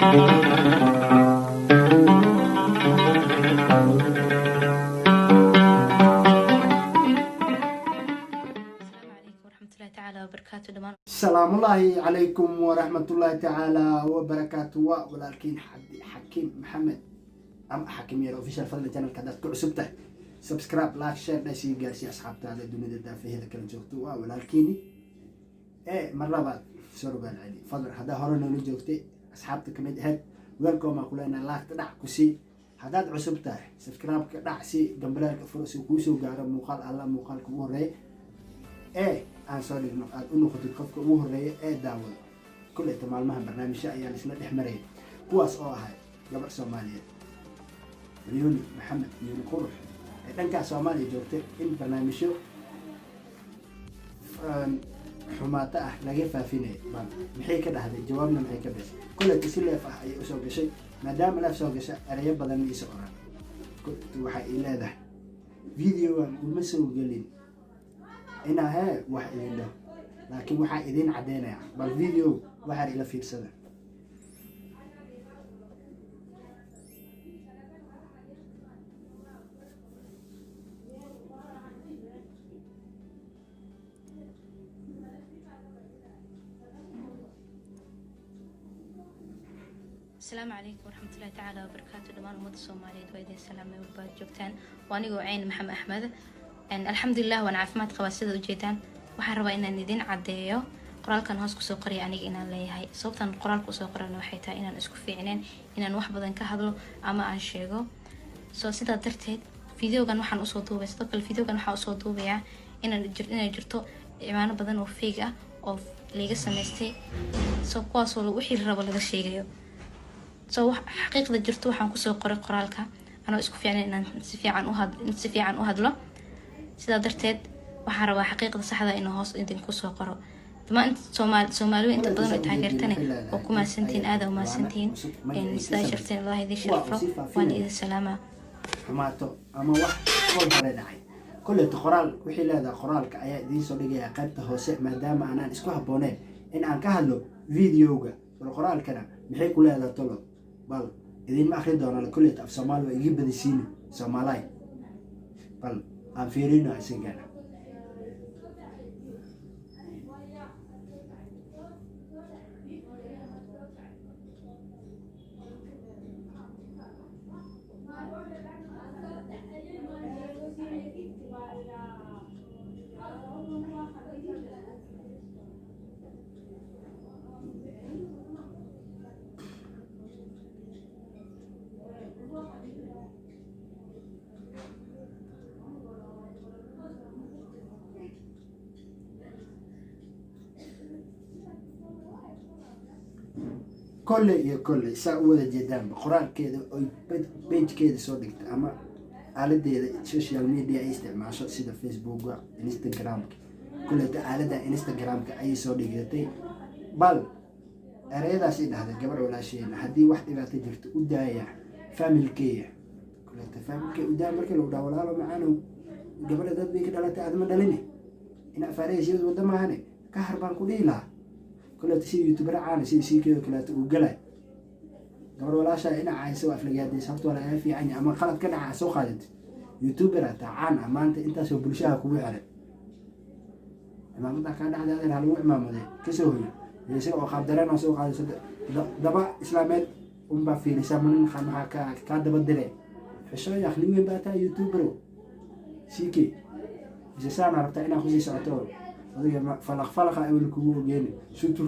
السلام الله عليكم ورحمة الله تعالى وبركاته. ولكن حكيم محمد حكيم يا اوفيشال فضل channel كدات كعسبته سبسكرايب لايك شير دايسي جالسي اصحابته هذا الدنيا دافه هذا كل جوجتو ولكن مرة بعد سوري بالعلي فضل هذا هورنا لو جوجتي اصحابته كميد هاد ويلكم اقول انا لايك تدع كسي هذا عسبته سبسكرايب كدع سي جنبلك فرسي كوسو غار موقال الله موقال كو هوري aan soo dhigno aad u noqotid qofka ugu horeeya ee daawada kulleeta maalmaha barnaamijyo ayaan isla dhex marayay kuwaas oo ahay gabar Soomaaliyeed Yuni Maxamed Yuni Qurux ee dhanka Soomaaliya joogtay in barnaamijyo xumaata ah laga faafinay maxay ka dhahday jawaabna maxay ka bixisay kulleeta si leef ah ay u soo gashay maadaama leef soo gashay erayo badan iyo soo oran waxa ay leedahay video-gan uma soo gelin إنا ها واحد إذن لكن واحد إذن عدينا بالفيديو واحد إلى في سنة السلام عليكم ورحمة الله تعالى وبركاته. دمان أمد الصومالية دويدي السلام والباد جوكتان وانيقو عين محمد أحمد الحمد لله وانا عافماد قبا sida u jeedaan waxaan rabaa inaan idin cadeeyo qoraalkan hoos ku soo qoriyo aniga inaan leeyahay sababtan qoraalku soo qorana waxay tahay inaan isku fiicneen inaan wax badan ka hadlo ama aan sheego soo sida darteed videogan waxaan u soo duubay sidoo kale videogan waxaan u soo duubayaa inay jirto imaano badan oo fake ah oo laga sameystay soo kuwaas oo wixii rabo laga sheegayo soo xaqiiqda jirto waxaan ku soo qoray qoraalka anoo isku fiicneen inaan si fiican u hadlo sida darteed waxaan rabaa xaqiiqda saxda inuu hoos idinku soo qoro dhammaan Soomaaliyeed inta badan ay taageertana oo kuma santiin aad u maasantiin sida sharteen Allah idin sharfo waan idin salaama xumaato ama wax qool hore dhacay kulleeta qoraal wixii leedahay qoraalka ayaa idin soo dhigaya qaybta hoose maadaama aanan isku habooneen in aan ka hadlo video-ga wal qoraalkana maxay ku leedahay tolo bal idin ma akhrin doonaa kulleeta af Soomaali waa iga badisiin Soomaaliyeed bal aan fiirino isagana كل ساعة ولا جدام قرآن كذا أو بيج كذا صدق أما على ده السوشيال ميديا يستعمل سيدا فيسبوك وإنستغرام كل ده على ده إنستغرام كأي صدق ده بل أريد أسيد هذا قبل ولا شيء هدي واحدة ما تجرت وداية فاميل كيه كل ده فاميل كيه وداية مركل ودا ولا له معانو قبل ده بيك ده لا تعلم دلني إن أفريج يد وده معاني كهربان كليلا كل تشي يوتيوبر عاني شيء كذا كلا وقلة دور ولا شيء أنا عايز أسوي أفلام دي صارت ولا في عيني أما خلط كنا عسو خالد يوتيوبر تعان أما أنت سو بلشها كوي على أما أنت كان على هذا الحلوة ما مدري كسوه يصير وخبرنا سو خالد دبا إسلامات في لسان خمها كاد بدله فشو يخليه بقى يوتيوبر شيكي جسنا ربطنا أنا خوشي ساعتور فلق أول كوب جيني شتر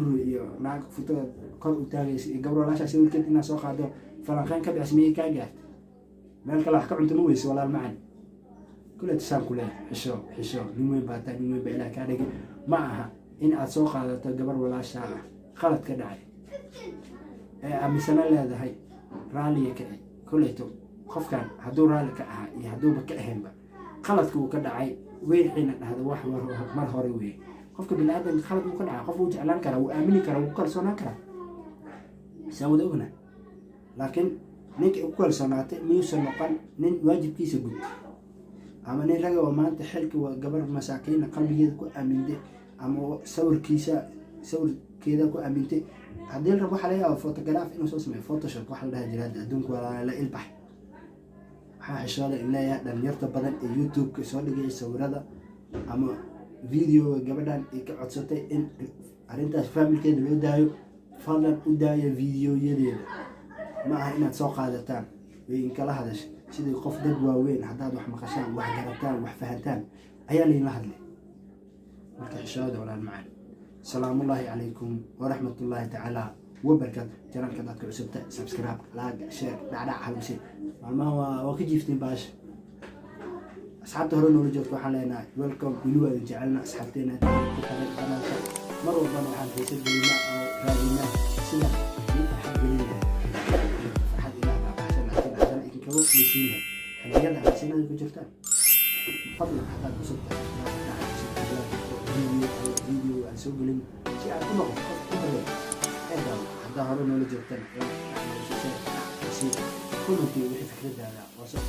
ناق فترة كل أتاجس قبل لا شيء كنت الناس أخذوا فلقين كبي اسمي كاجات مالك لا حكم أنت مويس ولا المعنى كلها تسام كلها حشو نمي باتا نمي بيلا كارج معها إن أسوق هذا قبل ولا ساعة خلت كداعي أمي سنة هذا هاي رالي كأي كلها تو خف كان هدور رالي كأها يهدو بكأهم خلت كو كداعي وين حين هذا واحد مر هوري قفك بالآدم خلط مقنع قف وجه لان كره وآمني كره وكرسونا كره سووا ذوقنا لكن نك وكرسونات ميوصل نقل نن واجب كيس جود أما نن رجع وما أنت حلك وجبر مساكين قلبي يدك آمن ده أما سور كيسة سور كذا كو آمن ده haddii la rabo waxaa laga yaaba photograph inuu soo sameeyo photoshop waxa la dhaha jira adduunku waa la ilbax. waxaa xishooda in leeyahay dhalinyarta badan ee youtube-ka soo dhigay sawirada ama video gabadhan ay ka codsatay in arrintaas familkeeda loo daayo, fadlan u daaya videoyadeeda. ma aha inaad soo qaadataan way in kala hadasha sidii qof dad waaweyn haddaad wax maqashaan, wax garataan, wax fahantaan ayaa laynla hadlay. marka xishooda walaal macaan. salaamullaahi calaykum waraxmatullaahi tacaala wabarakaatu. janaalka dadka cusubta subscribe, like, share, dhacdhac halbisi. maalmaha waa ka jiifteen baasha. asxaabta hore noola joogta waxaan leenahay welcome. weli waa idin jecelna asxaabteena ku xiran kanaalka. mar walbana waxaan xiisa gelinaa oo raadinaa sida in farxad gelin lahay. farxad ilaaha baxsan laakiin haddana idinkaga kuleysiinyahay xilliyada xasinada ku jirtaan. fadlan haddaad cusub tahay video aan soo gelin si aad u noqoto qof ku badan eedaw. haddaa hore noola joogtana kulantii wixii fikradaada waa soo